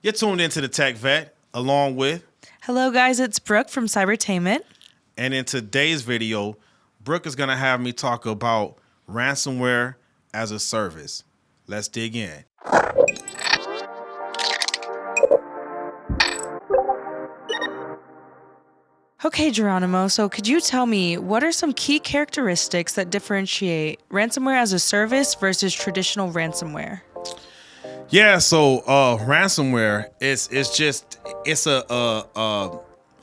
You're tuned into the Tech Vet, along with... Hello, guys. It's Brooke from Cybertainment. And in today's video, Brooke is going to have me talk about ransomware as a service. Let's dig in. Okay, Geronimo. So could you tell me what are some key characteristics that differentiate ransomware as a service versus traditional ransomware? Yeah, so ransomware is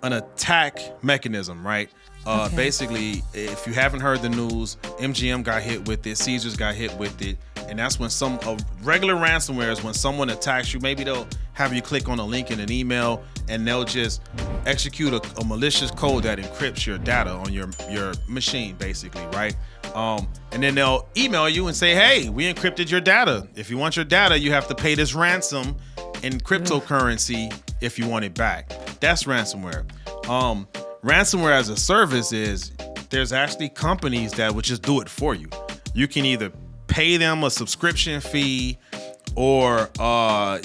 an attack mechanism, right? Okay. Basically, if you haven't heard the news, MGM got hit with it, Caesars got hit with it, and that's when regular ransomware is when someone attacks you. Maybe they'll have you click on a link in an email, and they'll just execute a malicious code that encrypts your data on your machine, basically, right? And then they'll email you and say, hey, we encrypted your data. If you want your data, you have to pay this ransom in cryptocurrency if you want it back. That's ransomware. Ransomware as a service is there's actually companies that would just do it for you. You can either pay them a subscription fee or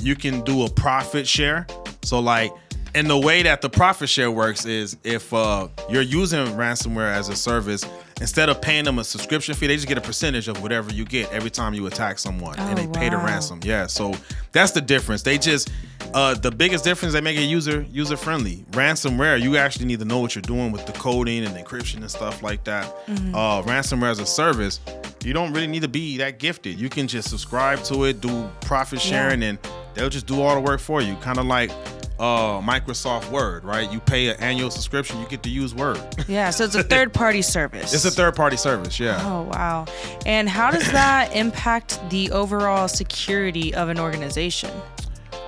you can do a profit share. So like, and the way that the profit share works is if you're using ransomware as a service, instead of paying them a subscription fee, they just get a percentage of whatever you get every time you attack someone, and they pay the ransom. Yeah, so that's the difference. They just the biggest difference, they make it user friendly. Ransomware, you actually need to know what you're doing with the coding and encryption and stuff like that. Ransomware as a service, you don't really need to be that gifted. You can just subscribe to it, do profit sharing, and they'll just do all the work for you. Kind of like Microsoft Word, right? You pay an annual subscription, you get to use Word. Yeah, so it's a third-party service. It's a third-party service, yeah. Oh, wow. And how does that impact the overall security of an organization?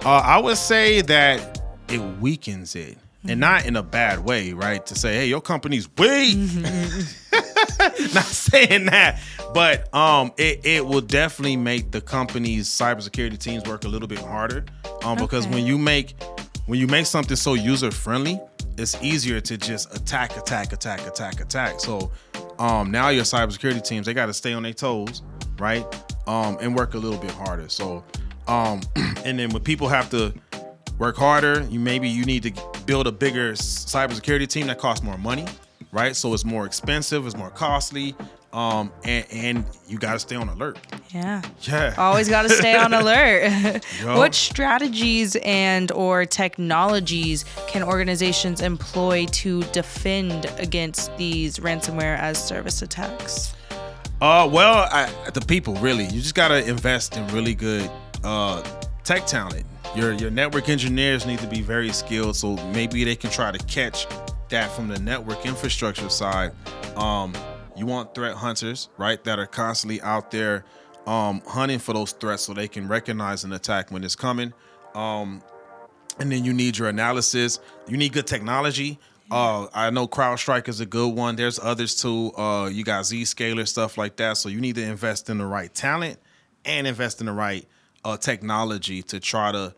I would say that it weakens it, and not in a bad way, right? To say, hey, your company's weak. Not saying that, but it will definitely make the company's cybersecurity teams work a little bit harder. Because when you make something so user friendly, it's easier to just attack. So now your cybersecurity teams, they got to stay on their toes, right? And work a little bit harder. So and then when people have to work harder, you need to build a bigger cybersecurity team that costs more money, right? So it's more expensive, it's more costly. And you got to stay on alert. Yeah. Yeah. Always got to stay on alert. What strategies and or technologies can organizations employ to defend against these ransomware as service attacks? The people, really. You just got to invest in really good tech talent. Your network engineers need to be very skilled, so maybe they can try to catch that from the network infrastructure side. You want threat hunters, right, that are constantly out there hunting for those threats so they can recognize an attack when it's coming. And then you need your analysis. You need good technology. I know CrowdStrike is a good one. There's others too. You got Zscaler, stuff like that. So you need to invest in the right talent and invest in the right technology to try to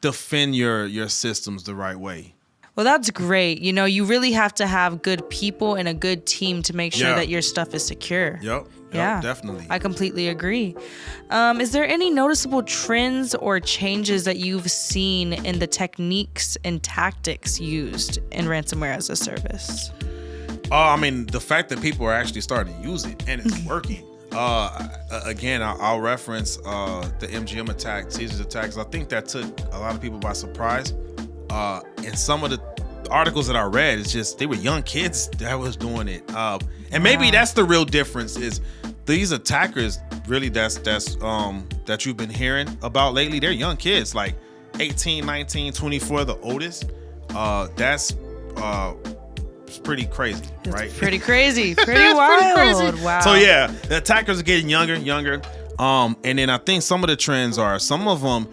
defend your systems the right way. Well, that's great. You really have to have good people and a good team to make sure that your stuff is secure. Yep, definitely. I completely agree. Is there any noticeable trends or changes that you've seen in the techniques and tactics used in ransomware as a service? The fact that people are actually starting to use it and it's working. Again, I'll reference the MGM attack, Caesars attacks. I think that took a lot of people by surprise. And some of the articles that I read, it's just they were young kids that was doing it. And maybe that's the real difference is these attackers really that you've been hearing about lately. They're young kids, like 18, 19, 24, the oldest. That's pretty crazy, right? Pretty crazy, pretty wild. Pretty crazy. Wow. So yeah, the attackers are getting younger. And then I think some of the trends are some of them.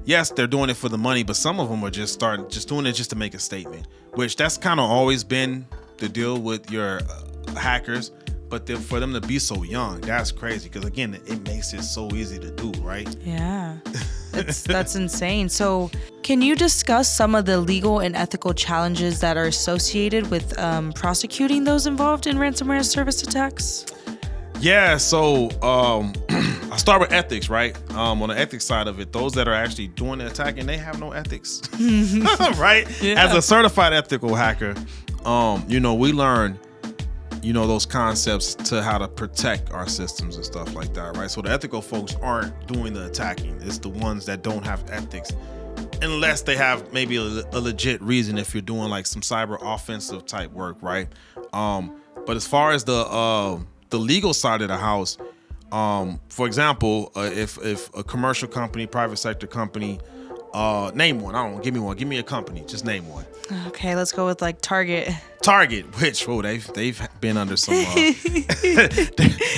Yes, they're doing it for the money, but some of them are just doing it just to make a statement, which that's kind of always been the deal with your hackers. But then for them to be so young, that's crazy. Because again, it makes it so easy to do, right? Yeah, that's insane. So can you discuss some of the legal and ethical challenges that are associated with prosecuting those involved in ransomware service attacks? Yeah, so I I start with ethics, right? On the ethics side of it, those that are actually doing the attacking, they have no ethics, right? Yeah. As a certified ethical hacker, we learn, those concepts to how to protect our systems and stuff like that, right? So the ethical folks aren't doing the attacking. It's the ones that don't have ethics, unless they have maybe a legit reason if you're doing like some cyber offensive type work, right? But as far as the legal side of the house, for example, if a commercial company, private sector company, name one. I don't know. Give me one. Give me a company. Just name one. Okay, let's go with like Target. Target, which they've been under some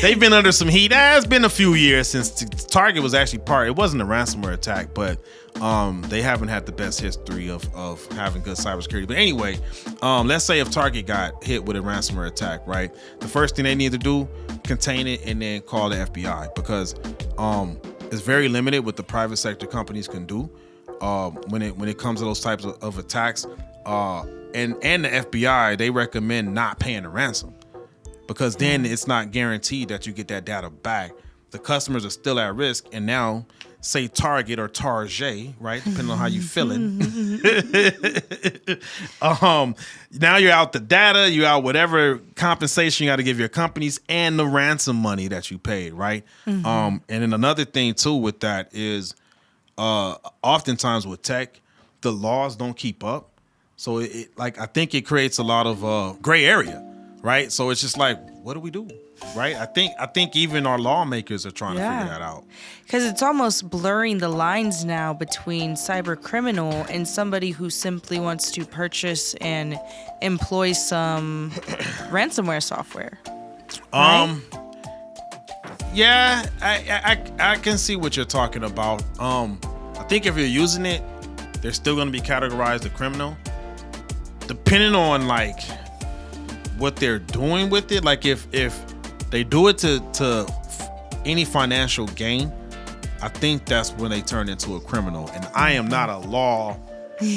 they've been under some heat. It's been a few years since Target was actually it wasn't a ransomware attack, but they haven't had the best history of having good cybersecurity. But anyway, let's say if Target got hit with a ransomware attack, right? The first thing they need to do, contain it and then call the FBI, because it's very limited what the private sector companies can do when it comes to those types of attacks. And the FBI, they recommend not paying the ransom, because then it's not guaranteed that you get that data back. The customers are still at risk, and now say Target or Target, right? Depending on how you feeling. Now you're out the data, you're out whatever compensation you got to give your companies and the ransom money that you paid, right? And then another thing too with that is oftentimes with tech, the laws don't keep up. So I think it creates a lot of gray area, right? So it's just like, what do we do, right? I think even our lawmakers are trying to figure that out. Because it's almost blurring the lines now between cyber criminal and somebody who simply wants to purchase and employ some ransomware software. Right? Yeah, I can see what you're talking about. I think if you're using it, they're still going to be categorized as criminal. Depending on like what they're doing with it, like if they do it to any financial gain, I think that's when they turn into a criminal. And I am not a legal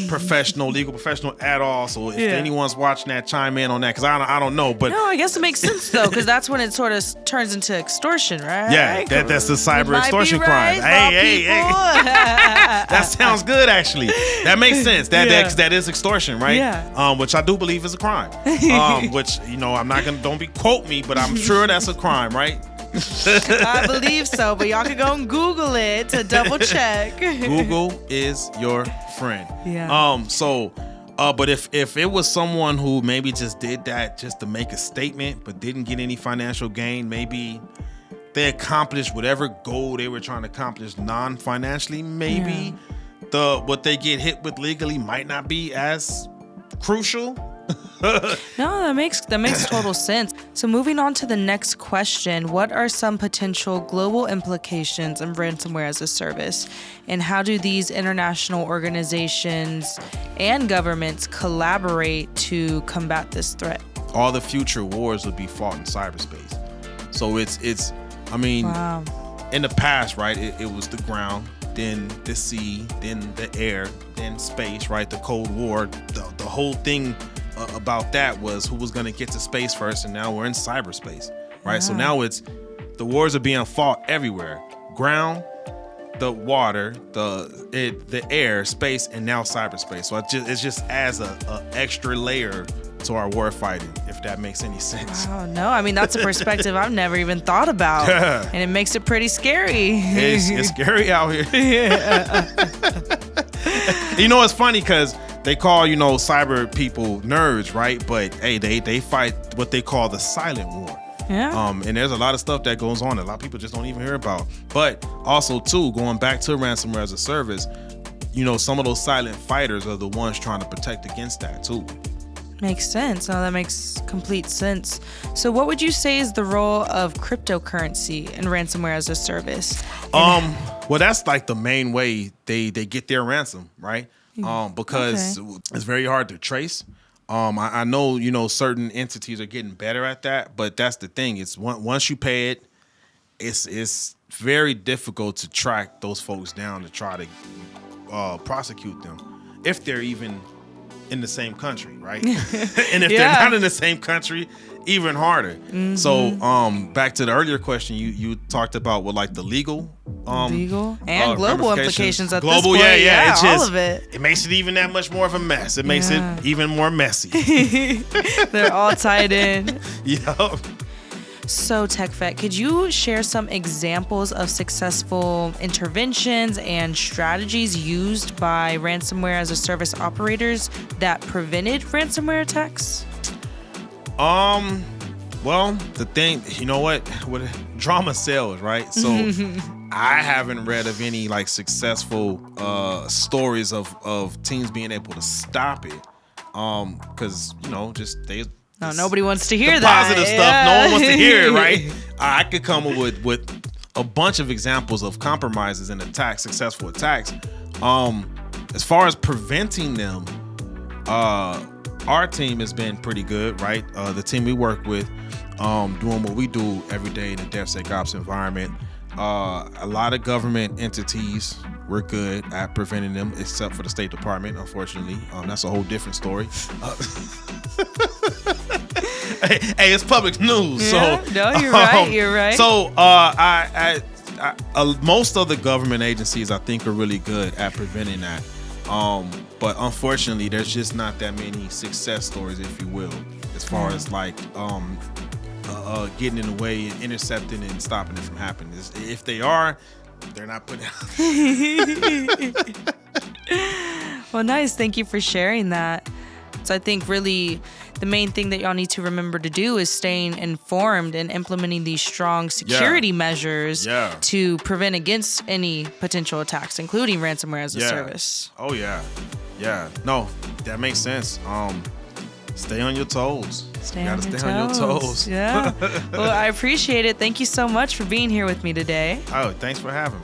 professional at all. So if anyone's watching that, chime in on that, because I don't know. But no, I guess it makes sense though, because that's when it sort of turns into extortion, right? Yeah, that's the cyber extortion crime. Hey, that sounds good actually. That makes sense. That is extortion, right? Yeah. Which I do believe is a crime. Which I'm not gonna, don't quote me, but I'm sure that's a crime, right? I believe so, but y'all can go and Google it to double check. Google is your friend. Yeah. But if it was someone who maybe just did that just to make a statement but didn't get any financial gain, maybe they accomplished whatever goal they were trying to accomplish non-financially, maybe what they get hit with legally might not be as crucial. No, that makes total sense. So moving on to the next question, what are some potential global implications of ransomware as a service? And how do these international organizations and governments collaborate to combat this threat? All the future wars would be fought in cyberspace. So it's wow. In the past, right, it was the ground, then the sea, then the air, then space, right? The Cold War, the whole thing about that was who was going to get to space first, and now we're in cyberspace, right? So now it's the wars are being fought everywhere: ground, the water, the air, space, and now cyberspace. So it just adds a extra layer to our war fighting, if that makes any sense. Oh no, I mean that's a perspective I've never even thought about, and it makes it pretty scary. It's scary out here. It's funny because they call, cyber people nerds, right? But hey, they fight what they call the silent war. Yeah. And there's a lot of stuff that goes on that a lot of people just don't even hear about. But also too, going back to ransomware as a service, some of those silent fighters are the ones trying to protect against that too. Makes sense. Oh, that makes complete sense. So what would you say is the role of cryptocurrency in ransomware as a service? Well, that's like the main way they get their ransom, right? Because it's very hard to trace. I know, certain entities are getting better at that, but that's the thing. It's once you pay it, it's very difficult to track those folks down to try to prosecute them, if they're even in the same country, right? And if they're not in the same country, even harder. So back to the earlier question, you talked about what like the legal and global implications at global, this point. yeah, it's just, all of it. It makes it even that much more of a mess. It makes it even more messy. They're all tied in. Yup. So, TechVet, could you share some examples of successful interventions and strategies used by ransomware as a service operators that prevented ransomware attacks? Well, the thing, you know what drama sells, right? So I haven't read of any like successful stories of teams being able to stop it. Because just nobody wants to hear the that. Positive stuff. No one wants to hear it, right? I could come up with a bunch of examples of compromises and attacks, successful attacks. As far as preventing them, our team has been pretty good, right? The team we work with, doing what we do every day in the DevSecOps environment. A lot of government entities, we're good at preventing them, except for the State Department, unfortunately. That's a whole different story. Hey, it's public news. Yeah, so no, you're right. You're right. So most of the government agencies, I think, are really good at preventing that. But unfortunately, there's just not that many success stories, if you will, as far as like getting in the way and intercepting and stopping it from happening. If they are, they're not putting out. Well, nice. Thank you for sharing that. So I think really the main thing that y'all need to remember to do is staying informed and implementing these strong security measures to prevent against any potential attacks, including ransomware as a service. Oh, yeah. Yeah. No, that makes sense. Stay on your toes. Stay on your toes. Yeah. Well, I appreciate it. Thank you so much for being here with me today. Oh, thanks for having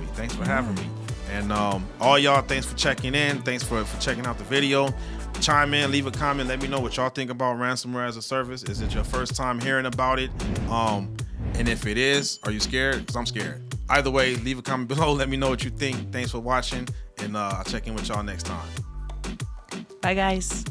me. And all y'all, thanks for checking in. Thanks for checking out the video. Chime in, leave a comment, let me know what y'all think about ransomware as a service. Is it your first time hearing about it? And if it is, are you scared? Because I'm scared. Either way, leave a comment below, let me know what you think. Thanks for watching, and I'll check in with y'all next time. Bye, guys.